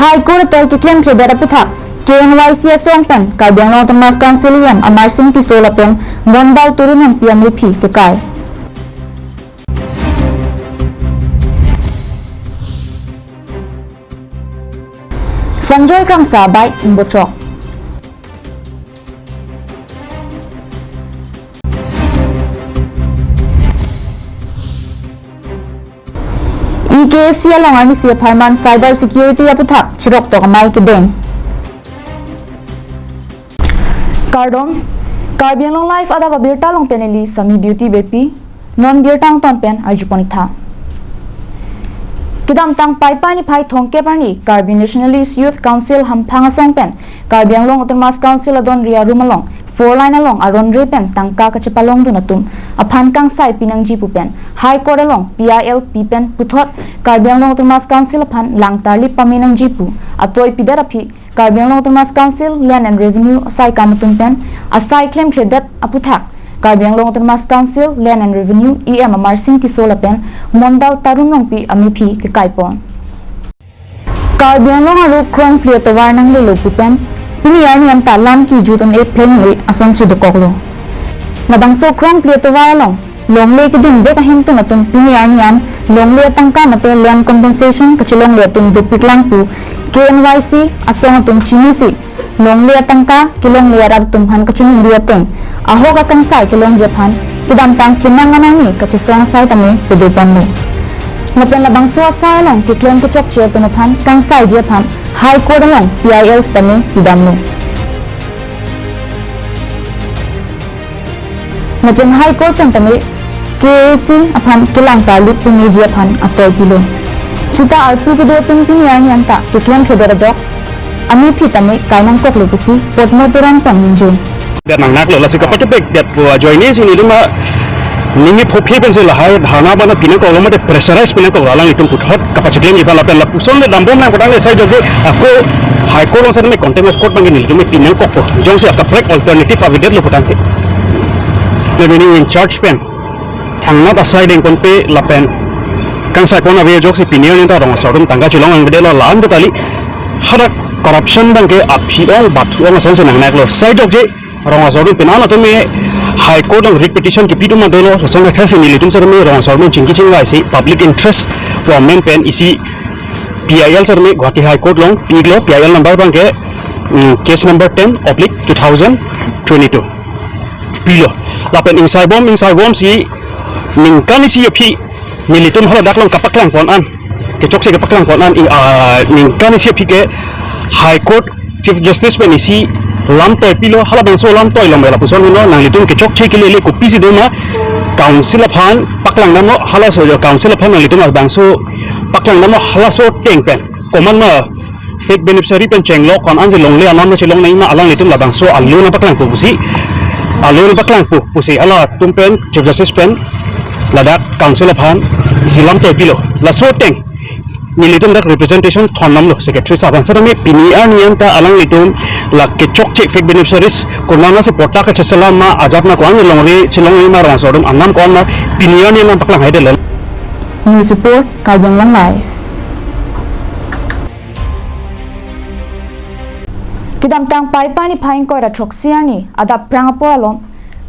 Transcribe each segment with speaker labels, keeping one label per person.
Speaker 1: High Court toy kiklem khedara puthak KNYC songpen Karbiang Long Thomas Councilian Amar Singh Tisolapen Mondal Turunong PMP kekai Sanjoy Kramsa by Imbochok EKC along army si Parman cyber security aputhak chirok to kamay kideng Kardom Karbiang Long life ada babirta long peneli sami beauty bepi non birtang ton pen arjuponitha Kidam tang paipani pai thongke parni Karbi Nationalist Youth Council hamphanga songpen Karbiang Long Autonomous Council adon ria rumalong 4 line along aron repen tangka kachepalong dunatum aphan kang sai pinangji pupen High Court along PIL pipen puthot Karbiang Long Autonomous Council aphan langtarli paminang jipu atoi pidarapi Karbiang Long Autonomous Council Land and Revenue asai kamatum pen asai claim credat aputhak Karbiang Long Autonomous Council Land and Revenue EM Amar Singh Tisolapen Mondal Tarunongpi Amipi Kekaipon Karbiang Long aru krong priotawar nang lelo pupen Piniyar niyan talam ki juton e plane le ason si dokoklo Nabangso krong priotawar long longle ki dum de kahim tu natun piniyar niyan longle tangka mate land compensation kachilong le tum dupiklang pu KNYC asong tum chinisi longle tangka kilong le arat tum han kachun liateng aho ka kang sai kilong japan kidam tang pinanganan ni kachisong sai tame pedupan mo Napen labang so sai long kiklem ko chok che tunapan kang sai japan High Court long PIL tame pidam mo Napen High Court tame KAC aphan kilang talit pumi japan atoy pilo Sita arpu ke do tum piniyar niyan ta kiklem federa jok Ami pitame kainang kok lukusi pot motoran paminjin
Speaker 2: That nak lo lasik apa tu beg that join ni sini tu mah ni phopi pensel hai dhana bana pina ko lo mate pressurize pina ko ralang itu puthot capacity ni pala pela puson le dambom na kodang le sai joge aku high court long sa me contempt of court bangin ni me pina ko ko jong se aka break alternative avident lo putang ke le bini in charge pen thangna ta side en kon pe la pen kang sai kon ave jok se pinion ni ta rong sorum tangga chilong ang bedelo lam to tali hara corruption bang ke aphi ol bathu ang san se nang nak lo sai jok je rong asor pinana to me high court of repetition ki pitu ma dolo song ka thasi ni litum sar me rong asor me chingki chingwa isi public interest to men pen isi PIL sar me Guwahati High Court long piglo PIL number bang ke case number 10/2022 pilo lapen insai bom si ningkan isi api ni litum hala dak long kapaklang pon an ke chok se kapaklang pon an ningkan isi api ke High Court Chief Justice pen isi lam toy pilo hala bangso lam toy lam bela puson no nang litung ke chok che ke le ko pisi doma council phan paklang namo hala so jo council phan nang litung bangso paklang namo hala so teng pen common ma fake beneficiary pen chenglo kon anje longle anam na chilong nai ma alang litung la bangso alu na paklang pu pusi alu na paklang pu pusi ala tum pen chief justice pen ladak council phan isi lam toy pilo la so teng Nilitum dak representation thonam lo secretary saban sa me piniar niyan ta alang litum la ke chok che fake beneficiaries kunana se porta ka chesala ma ajab na kwan longre chilong ma rong sodum annam kon ma piniar niyan paklang haidel
Speaker 1: News report Karbiang Long life Kidam tang paipani phaing ko ra choksiar ni ada prangapo alom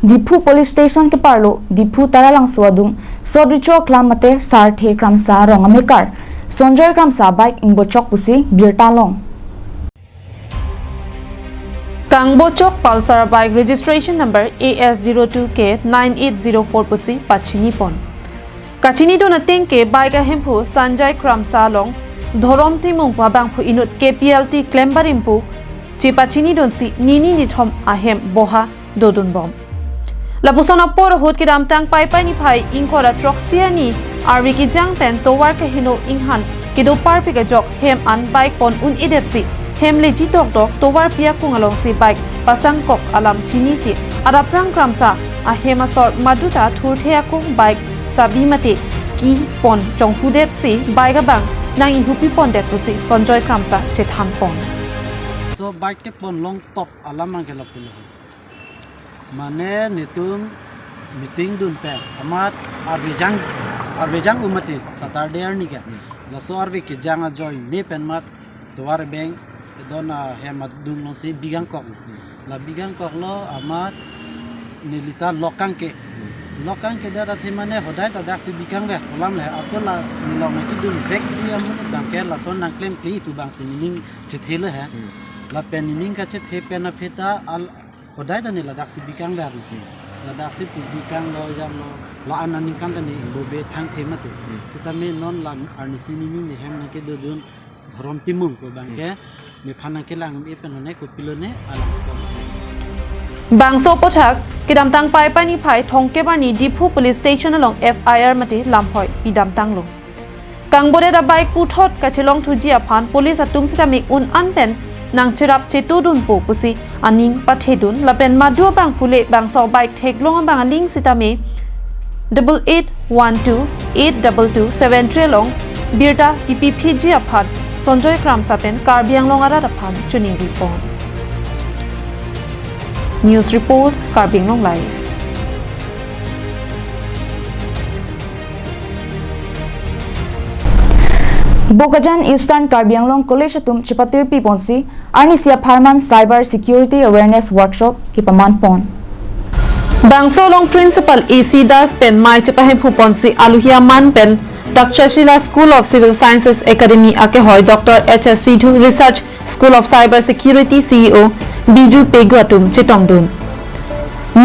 Speaker 1: Dipu police station ke parlo Dipu taralang suadum sodricho klamate sarthe kramsa rongamekar Sonjoy Kramsa bike Ingbochok pusi Birtalong
Speaker 3: Kangbochok Pulsar bike registration number AS02K9804 pusi Pachini pon Kachini do nating ke bike ahempu Sanjay Kramsa long Dhorom timung pabang pu inut KPLT Klembarimpu Chi Pachini don si nini nithom ahem boha dodun bom Lapusona por hot ki dam tang pai pai ni phai ingkora troxier ni arwi ki jang pen towar ke hino inghan ki do par pi ka jok hem an bike pon un idet si hem le ji tok tok towar pia kung along si bike pasang kok alam chini si ara prang kramsa a hema sor maduta thur thea kung bike sabi mate ki pon chong hudet si bike bang nang i hupi pon det si Sonjoy Kramsa che tham pon
Speaker 4: so bike ke pon long top alam ang kelap pilo Mane nitung meeting dun pe amat arvejang umati Saturday ni ke laso arve ke janga join ne pen mat towar bank don hemat dung lo si bigang kok la bigang kok lo amat nilita lokang ke dara thimane hodai ta dak si bigang le olam le akola nilong ki dun back dia mun bangke la son nang claim pli tu bang sining chethele ha la penining ka chethe pena pheta al hodai ta ni la dak si bigang le la dak si pu bigang lo jam lo la ananing kan ta ni bo be thang themate setame non la arni sining ni hem na ke do dun ধরম Timung ko bangke me phana ke lang e penone ko pilone ala
Speaker 3: Bangso pochak kidam tang pai pani phai thongke bani Dipu police station along FIR mate lamhoi pidam tang lo kangbore da bai kuthot kachelong thuji aphan police atum sitami un anpen nang chirap chetu dun pu pusi aning pathedun lapen madu bang phule bangso bike theklong bang ling sitami 88128227 long birta PPG aphan Sanjay Kram Sapen Karbiang Longara Raphan Chuning Report. News Report Karbiang Long Live.
Speaker 1: Bokajan Eastern Karbi Anglong College atum Chipatir Pi Ponsi Arnisia Pharman Cyber Security Awareness Workshop Kipaman Pon.
Speaker 3: Bangso Long Principal EC Das Pen Mai Chipahem Ponsi Aluhia Man Pen Takshashila School of Civil Sciences Academy Akehoy Dr. H.S. Sidhu Research School of Cyber Security CEO Biju Peguatum Chitongdun.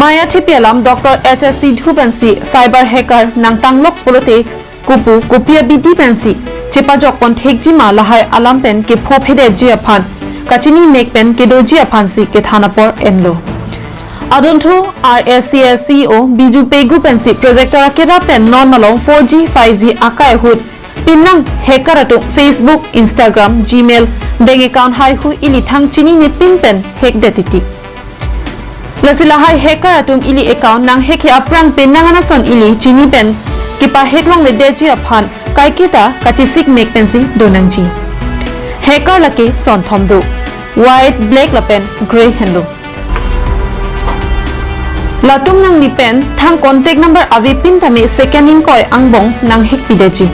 Speaker 3: Maya Thipialam Dr. H.S. Sidhu Pensi Cyber Hacker Nang Tanglok Polote Kupu Kupia BD Pensi Chipajok Pon Thekjima Lahai Alam Pen Ke Phopede Jiaphan Kachini Mek Pen Ke Doji Aphan Si Ke Thanapor Enlo. Adonto RSCS CEO Biju Pegu Pensi Projector Akira Pen Non-Malong 4G 5G Akai Hood Pinang Hacker Ato Facebook Instagram Gmail Bank Account Hai Hu Ili Thang Chini Ni Pin Pen Hack Detiti Lasila Hai Hacker Atum Ili Account Nang Heki Aprang Pen Nanganason Ili Chini Pen Kipa Hacklong Le Deji Aphan Kaikita Kachisik Mek Pensi Donangji Hacker Lake Son Thomdo White Black Lapen Grey Hendo Latung nang lipen thang contact number avi pin tame second in koi angbong nang hik pideji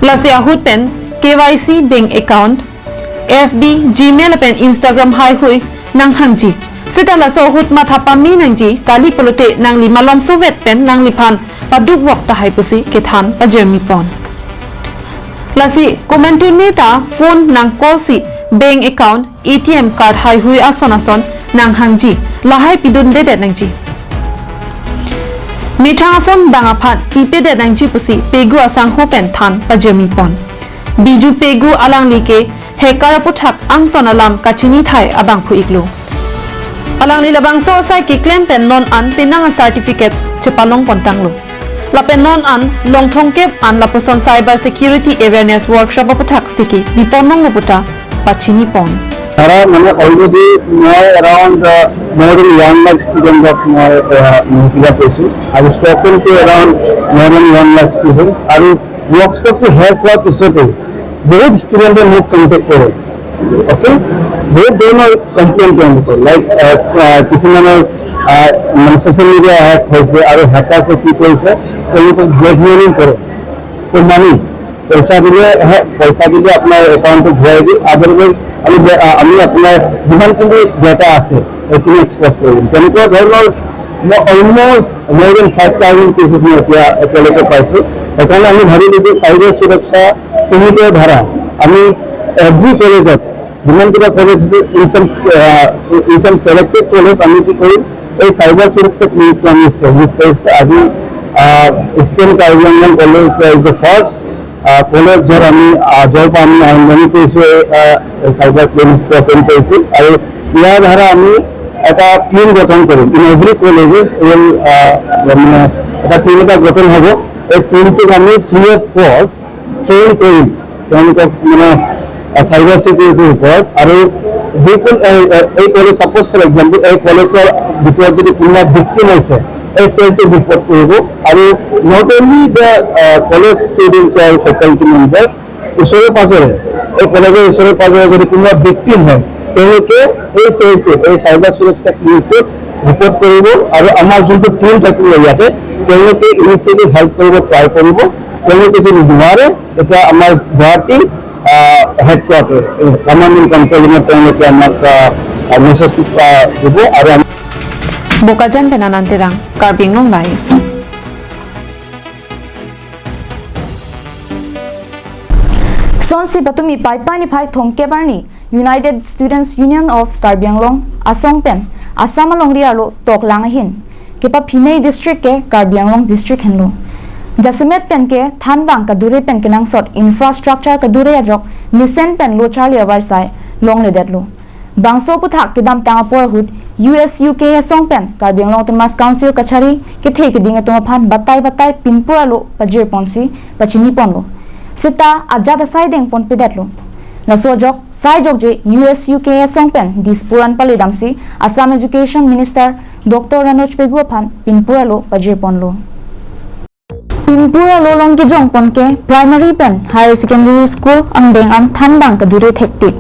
Speaker 3: lasia hut pen KYC bank account FB Gmail pen Instagram hai hui nang hangji sita la so hut matha pami nangji kali polote nang li malom sovet pen nang liphan paduk wok ta hai pusi ke than pa jermi pon lasi comment neta phone nang call si bank account ATM card hai hui ason nang hangji la hai pidun de nangji Mithafon bangaphat ipede nangji pusi pegu asang hopen than pajemi pon biju pegu alang like hacker puthak angton alam kachini thai abang phu iklo alang li labang so sai ki claim pen non an pinang certificates chepalong pontanglo lapen non an longthongke an laposon cyber security awareness workshop puthak siki biponong puta pachini pon
Speaker 5: already around more than 1 lakh students of my Pasu. I have spoken to around more than 1 lakh students. And workshop to help what is so बहुत students are not contact करो, okay? बहुत दोनों complaint करने like किसी ने social media hack होइसे और hacker से की कोई से कोई तो blackmailing करो, तो money पैसा दिले अपना account को भरेगी, otherwise আমি আপনার যিমানখিনি ডেটা আছে এইখিনি এক্সপ'জ কৰিম তেনেকুৱা ধৰণৰ মই অলমষ্ট more than 5,000 কেছেছ মই এতিয়ালৈকে পাইছোঁ সেইকাৰণে আমি ভাবিলোঁ যে চাইবাৰ সুৰক্ষা তুমিতে ধৰা আমি এভৰি কলেজত যিমানকেইটা কলেজ আছে ইন চাম ছিলেক্টেড কলেজ আমি কি কৰিম এই চাইবাৰ সুৰক্ষা ক্লিনিকটো আমি এষ্টাব্লিছ কৰিছোঁ আজি eastern Karbi Anglong college is the first college য'ত আমি জব আমি আৰম্ভণি কৰিছোঁ চাইবাৰ ক্লিনিক ওপেন কৰিছোঁ আৰু ইয়াৰ দ্বাৰা আমি এটা টিম গঠন কৰিম ইন এভৰি কলেজেছ উইল মানে এটা টিম এটা গঠন হ'ব এই টিমটোক আমি ফ্ৰী অফ কষ্ট ট্ৰেইন কৰিম তেওঁলোকক মানে চাইবাৰ ছিকিউৰিটিৰ ওপৰত আৰু যিকোনো এই কলেজ ছাপ'জ ফৰ এক্সাম্পল এই কলেজৰ ভিতৰত যদি কোনোবা ভিক্টিম হৈছে এই চেলটো ৰিপৰ্ট কৰিব আৰু not only the college students আৰু ফেকাল্টি মেম্বাৰ্ছ ওচৰে পাজৰে এই কলেজৰ ওচৰে পাজৰে যদি কোনোবা ভিক্টিম হয় তেওঁলোকে এই চেলটোত এই চাইবাৰ সুৰক্ষা ক্লিনিকটোত ৰিপৰ্ট কৰিব আৰু আমাৰ যোনটো টিম থাকিব ইয়াতে তেওঁলোকে ইনিচিয়েলি হেল্প কৰিব ট্ৰাই কৰিব তেওঁলোকে যদি নোৱাৰে তেতিয়া আমাৰ গুৱাহাটী হেডকোৱাৰ্টাৰ কমাণ্ড এণ্ড কণ্ট্ৰলিঙত তেওঁলোকে আমাক মেছেজটো দিব আৰু
Speaker 3: Bokajan penanantirang Karbing Long Live.
Speaker 1: Sonsi Batumi Paipani Pai Thongke Barni United Students Union of Karbi Anglong Asong Pen Asama Longrialo Tok Langahin Kepa Pinay District ke Karbi Anglong District Henlo Jasimet Pen ke Thanbang Kadure Pen Kenang Sot Infrastructure Kadure Ajok Nisen Pen Lo Charlie Avarsai Long Ledetlo Bangso Puthak Kedam Tangapur Hood US UK Asong Pen Karbi Anglong Temas Council Kachari ke thei keding atoma batai pinpura lo pajir ponsi pachini ponlo Sita ajada siding pon pidatlo nasojok saijok je US UK Asong Pen dispuran palidamsi Assam Education Minister Dr. Ranoj Peguapan pinpura lo pajir ponlo Pinpura lo long ki jong pon ke primary pen higher secondary school angdeng an thanbang ka dure thektik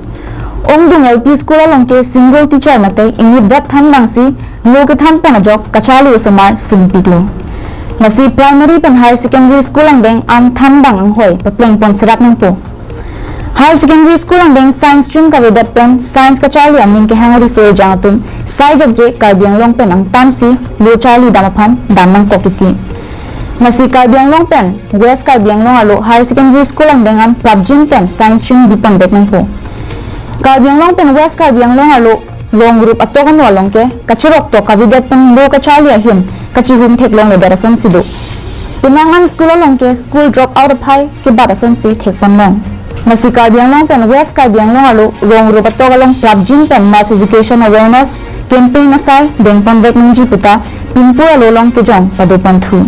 Speaker 1: Ongdung LP school along ke single teacher mate ingit vat thanbang si lo ke than pen ajok kachali somar singpiglo Nasi primary pen higher secondary school angdeng an thanbang ang hoy papleng pon serak nang po Higher secondary school angdeng science stream ka vedat pen science kachali amin ke hangari so jangatun sai jok je Karbi Anglong pen ang tansi lo chali damaphan damnang kokiti Nasi Karbi Anglong pen West Karbi Anglong alo higher secondary school angdeng an prabjin pen science stream dipan vet nang po Karbi Anglong pen West Karbi Anglong alo long group atokan walong ke kachirok to kavidat pen lo kachali ahim kachihum theklong le darason sidu pinangan school along ke school drop out of high ke barason si thekpon long Nasi Karbi Anglong pen West Karbi Anglong alo long group atokalong prabjin pen mass education awareness campaign asai dengpon vek nungji puta pinpura lo long ke jong padepon thu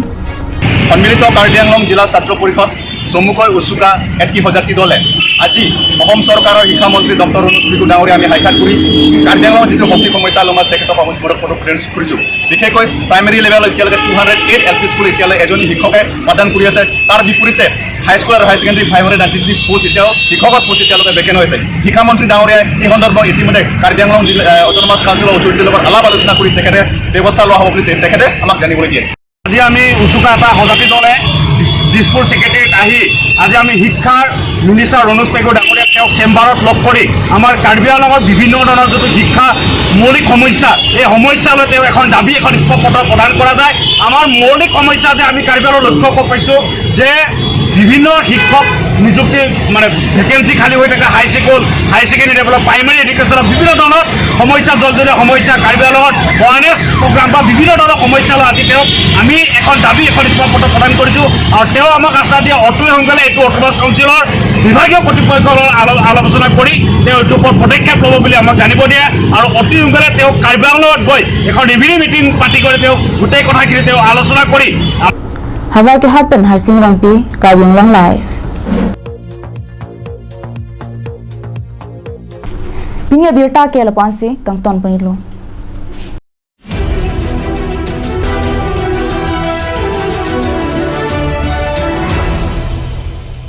Speaker 6: সন্মিলিত কাৰ্বি আংলং জিলা ছাত্ৰ পৰিষদ চমুকৈ উচুকা এটকি সজাতি দলে আজি অসম চৰকাৰৰ শিক্ষামন্ত্ৰী doctor Ranoj Pegu ডাঙৰীয়া আমি সাক্ষাৎ কৰি কাৰ্বি আংলঙৰ যিটো শক্তি সমস্যা লমাত তেখেতক সংস্মৰণ কনফাৰেঞ্চ কৰিছোঁ বিশেষকৈ প্ৰাইমেৰী লেভেলত এতিয়ালৈকে 208 এল পি স্কুল এতিয়ালৈ এজনী শিক্ষকে পাঠদান কৰি আছে তাৰ বিপৰীতে হাইস্কুল আৰু হাই ছেকেণ্ডেৰী 593 পোষ্ট এতিয়াও শিক্ষকৰ পোষ্ট এতিয়ালৈকে বেকেন হৈছে শিক্ষামন্ত্ৰী ডাঙৰীয়াই এই সন্দৰ্ভত ইতিমধ্যে কাৰ্বি আংলং অট'নমাছ কাউন্সিলৰ অথৰিটিৰ লগত আলাপ আলোচনা কৰি তেখেতে ব্যৱস্থা লোৱা হ'ব বুলি তেখেতে আমাক জানিবলৈ দিয়ে আজি আমি উচুকা এটা সজাতি দলে দিছপুৰ ছেক্ৰেটাৰীত আহি আজি আমি শিক্ষাৰ মিনিষ্টাৰ ৰণোজ পেগু ডাঙৰীয়াক তেওঁক চেম্বাৰত লগ কৰি আমাৰ কাৰ্বি আংলঙৰ বিভিন্ন ধৰণৰ যিটো শিক্ষা মৌলিক সমস্যা এই সমস্যালৈ তেওঁ এখন দাবী এখন পত্ৰ প্ৰদান কৰা যায় আমাৰ মৌলিক সমস্যা যে আমি কাৰ্বি আংলঙত লক্ষ্য পাইছোঁ যে বিভিন্ন শিক্ষক নিযুক্তি মানে ভেকেঞ্চি খালী হৈ থাকে হাই ছেকেণ্ডেৰী লেভেলৰ প্ৰাইমেৰী এডুকেশ্যনৰ বিভিন্ন ধৰণৰ সমস্যা জলজলীয়া সমস্যা কাৰ্বি আংলঙত এৱাৰনেছ প্ৰগ্ৰাম বা বিভিন্ন ধৰণৰ সমস্যা লৈ আজি তেওঁক আমি এখন দাবী এখন পত্ৰ প্ৰদান কৰিছোঁ আৰু তেওঁ আমাক আশ্বাস দিয়ে অতি সোনকালে এইটো অট'নমাছ কাউন্সিলৰ বিভাগীয় কৰ্তৃপক্ষৰ আলোচনা কৰি তেওঁ এইটোৰ ওপৰত পদক্ষেপ ল'ব বুলি আমাক জানিব দিয়ে আৰু অতি সোনকালে তেওঁ কাৰ্বি আংলঙত গৈ এখন ৰিভিনিউ মিটিং পাতি কৰি তেওঁ গোটেই কথাখিনি তেওঁ আলোচনা কৰি
Speaker 1: Havar ke hat pen Harsing Rangpi Karbi Anglong Live Pinya birta ke lapansi kangton panilo